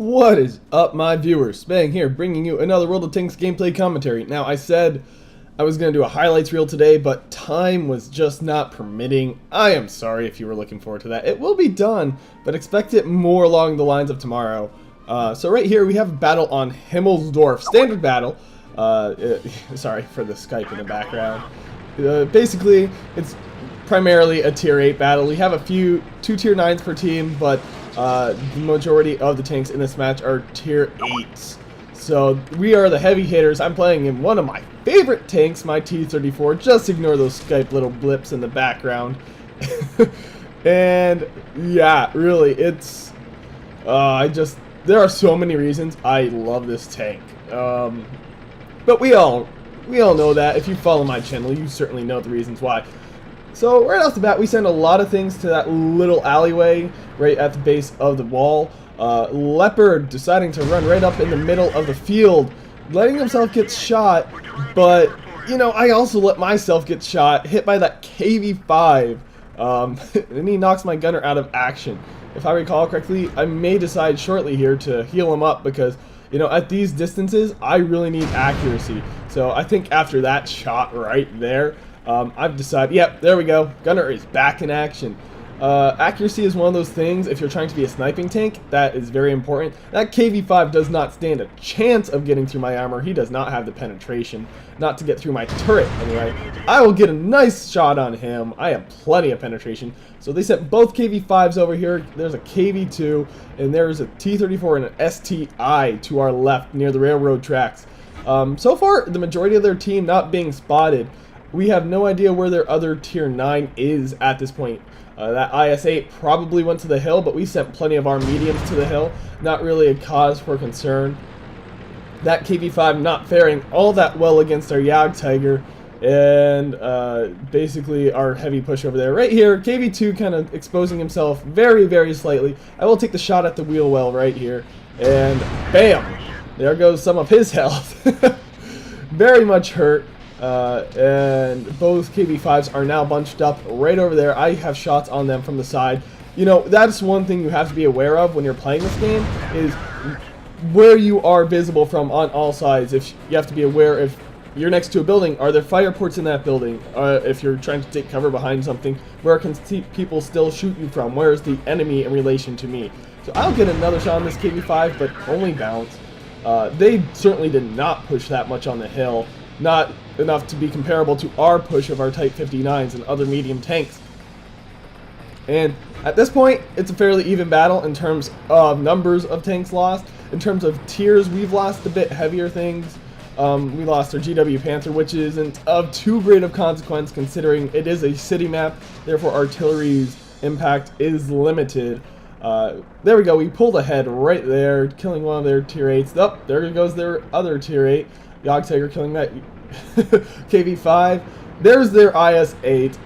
What is up, my viewers? Spang here, bringing you another World of Tanks gameplay commentary. Now, I said I was going to do a highlights reel today, but time was just not permitting. I am sorry if you were looking forward to that. It will be done, but expect it more along the lines of tomorrow. So right here, we have a battle on Himmelsdorf. Standard battle. Sorry for the Skype in the background. Basically, it's primarily a tier 8 battle. We have two tier 9s per team, but the majority of the tanks in this match are tier 8s. So we are the heavy hitters. I'm playing in one of my favorite tanks, my T34. Just ignore those Skype little blips in the background. And yeah, really, it's there are so many reasons I love this tank. But we all know that. If you follow my channel, you certainly know the reasons why. So right off the bat, we send a lot of things to that little alleyway right at the base of the wall. Leopard deciding to run right up in the middle of the field, letting himself get shot, but, you know, I also let myself get shot, hit by that KV5, and he knocks my gunner out of action. If I recall correctly, I may decide shortly here to heal him up because, you know, at these distances, I really need accuracy. So I think after that shot right there, I've decided, yep, there we go. Gunner is back in action. Accuracy is one of those things, if you're trying to be a sniping tank, that is very important. That KV5 does not stand a chance of getting through my armor. He does not have the penetration, not to get through my turret anyway. I will get a nice shot on him. I have plenty of penetration. So they sent both KV5s over here. There's a KV2, and there's a T34 and an STI to our left near the railroad tracks. So far, the majority of their team not being spotted. We have no idea where their other tier 9 is at this point. That IS-8 probably went to the hill, but we sent plenty of our mediums to the hill. Not really a cause for concern. That KV-5 not faring all that well against our Jagdtiger, and basically our heavy push over there. Right here, KV-2 kind of exposing himself very, very slightly. I will take the shot at the wheel well right here, and bam! There goes some of his health. Very much hurt. And both KV5s are now bunched up right over there. I have shots on them from the side. You know, that's one thing you have to be aware of when you're playing this game, is where you are visible from on all sides. If you have to be aware, if you're next to a building, are there fire ports in that building? If you're trying to take cover behind something, where can people still shoot you from? Where is the enemy in relation to me? So I'll get another shot on this KV5, but only bounce. They certainly did not push that much on the hill. Not enough to be comparable to our push of our Type 59s and other medium tanks. And at this point, it's a fairly even battle in terms of numbers of tanks lost. In terms of tiers, we've lost a bit heavier things. We lost our GW Panther, which isn't of too great of consequence considering it is a city map, therefore artillery's impact is limited. There we go, we pulled ahead right there, killing one of their tier 8s. Oh, there goes their other tier 8. Jagdtiger killing that KV5. There's their IS-8.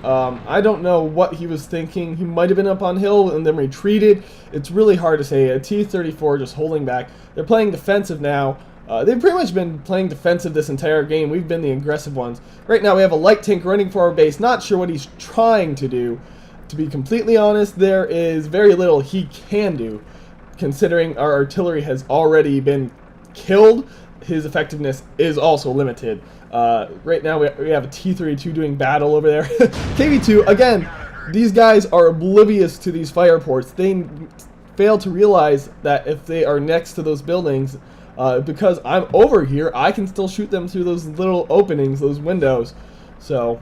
I don't know what he was thinking. He might have been up on hill and then retreated. It's really hard to say. A T34 just holding back. They're playing defensive now. They've pretty much been playing defensive this entire game. We've been the aggressive ones. Right now we have a light tank running for our base. Not sure what he's trying to do. To be completely honest, there is very little he can do, considering our artillery has already been killed. His effectiveness is also limited. Right now we have a T32 doing battle over there. KV2, again, these guys are oblivious to these fire ports. They fail to realize that if they are next to those buildings, because I'm over here, I can still shoot them through those little openings, those windows. So,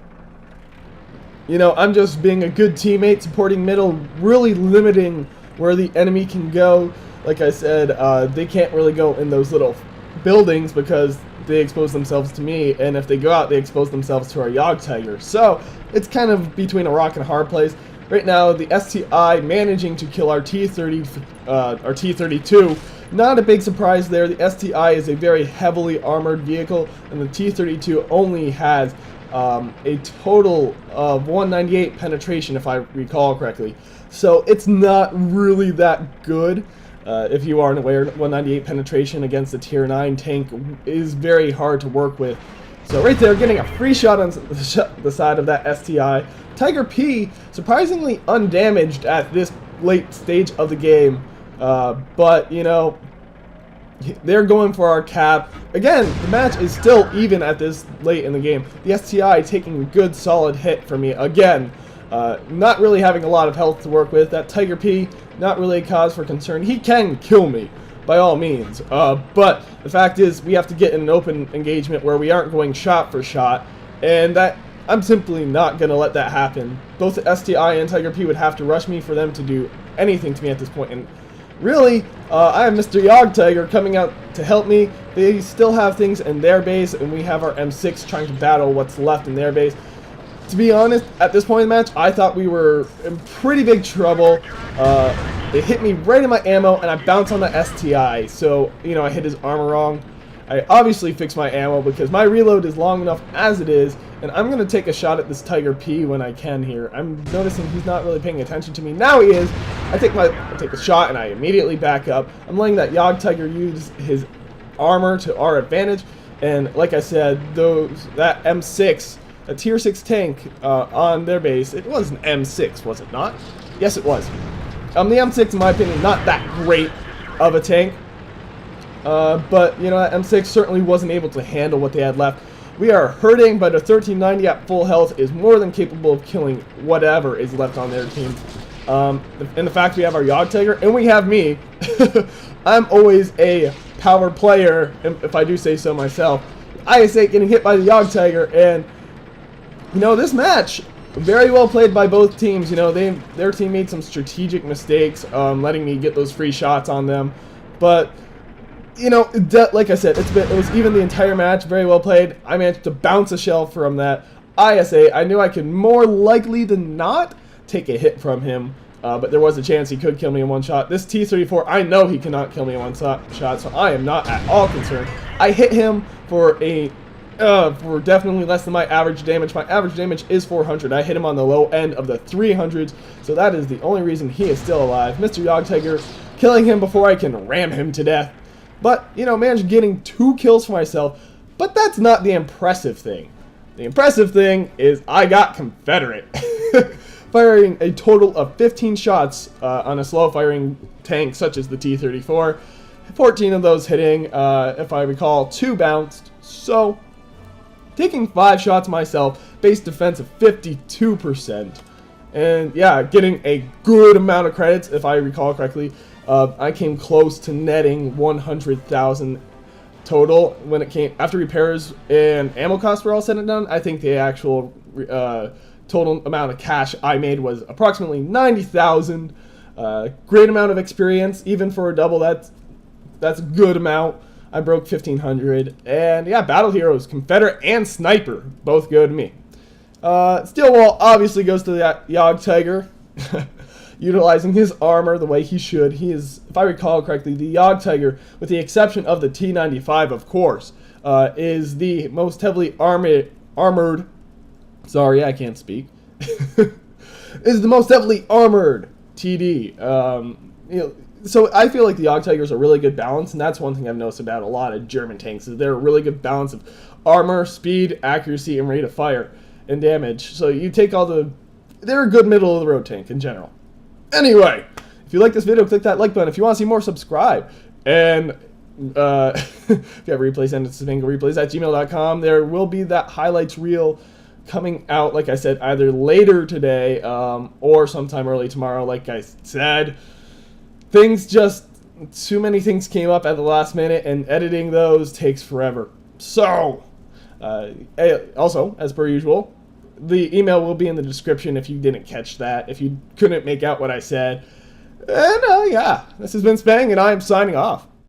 you know, I'm just being a good teammate, supporting middle, really limiting where the enemy can go. Like I said, they can't really go in those little buildings because they expose themselves to me, and if they go out, they expose themselves to our Jagdtiger. So it's kind of between a rock and a hard place. Right now, the STI managing to kill our T32. Not a big surprise there. The STI is a very heavily armored vehicle, and the T32 only has a total of 198 penetration, if I recall correctly. So it's not really that good. If you aren't aware, 198 penetration against a tier 9 tank is very hard to work with. So right there, getting a free shot on the side of that STI. Tiger P, surprisingly undamaged at this late stage of the game. But, you know, They're going for our cap. Again, the match is still even at this late in the game. The STI taking a good solid hit for me. Again, not really having a lot of health to work with. That Tiger P, not really a cause for concern. He can kill me, by all means. But the fact is, we have to get in an open engagement where we aren't going shot for shot. And that I'm simply not going to let that happen. Both the STI and Tiger P would have to rush me for them to do anything to me at this point. And really, I have Mr. Yog Tiger coming out to help me. They still have things in their base, and we have our M6 trying to battle what's left in their base. To be honest, at this point in the match, I thought we were in pretty big trouble. It hit me right in my ammo, and I bounced on the STI. So, you know, I hit his armor wrong. I obviously fixed my ammo because my reload is long enough as it is, and I'm going to take a shot at this Tiger P when I can here. I'm noticing he's not really paying attention to me. Now he is. I take a shot and I immediately back up. I'm letting that Yog Tiger use his armor to our advantage, and like I said, that M6, a tier 6 tank on their base, it was an M6, was it not? Yes, it was. The M6, in my opinion, not that great of a tank. But, you know, that M6 certainly wasn't able to handle what they had left. We are hurting, but a 1390 at full health is more than capable of killing whatever is left on their team. And the fact we have our Yog Tiger, and we have me, I'm always a power player, if I do say so myself. IS-8 getting hit by the Yog Tiger, and, you know, this match, very well played by both teams. You know, their team made some strategic mistakes, letting me get those free shots on them. But, you know, like I said, it was even the entire match, very well played. I managed to bounce a shell from that IS-8. I knew I could more likely than not take a hit from him, but there was a chance he could kill me in one shot. This T34, I know he cannot kill me in one shot, so I am not at all concerned. I hit him for definitely less than my average damage. My average damage is 400. I hit him on the low end of the 300s, so that is the only reason he is still alive. Mr. Yog Tiger killing him before I can ram him to death. But, you know, managed getting 2 kills for myself. But that's not the impressive thing. The impressive thing is I got Confederate. Firing a total of 15 shots on a slow-firing tank such as the T34. 14 of those hitting, if I recall, 2 bounced. So, taking 5 shots myself, base defense of 52%. And, yeah, getting a good amount of credits, if I recall correctly. I came close to netting 100,000 total when it came after repairs and ammo costs were all said and done. I think the actual total amount of cash I made was approximately 90,000. Great amount of experience, even for a double. That's a good amount. I broke 1,500, and yeah, battle heroes, Confederate and Sniper, both good to me. Steelwall obviously goes to the Yog Tiger. Utilizing his armor the way he should. He is, if I recall correctly, the Yog Tiger, with the exception of the T95, of course, is the most heavily armored. Sorry, I can't speak. Is the most heavily armored TD. You know, so I feel like the Yog Tigers are really good balance, and that's one thing I've noticed about a lot of German tanks is they're a really good balance of armor, speed, accuracy, and rate of fire and damage. So you take all they're a good middle of the road tank in general. Anyway, if you like this video, click that like button. If you want to see more, subscribe. And if you have replays, send it to spanglereplays@gmail.com. There will be that highlights reel coming out, like I said, either later today or sometime early tomorrow. Like I said, too many things came up at the last minute, and editing those takes forever. So, also, as per usual, the email will be in the description if you didn't catch that, if you couldn't make out what I said. And, yeah, this has been Spang, and I am signing off.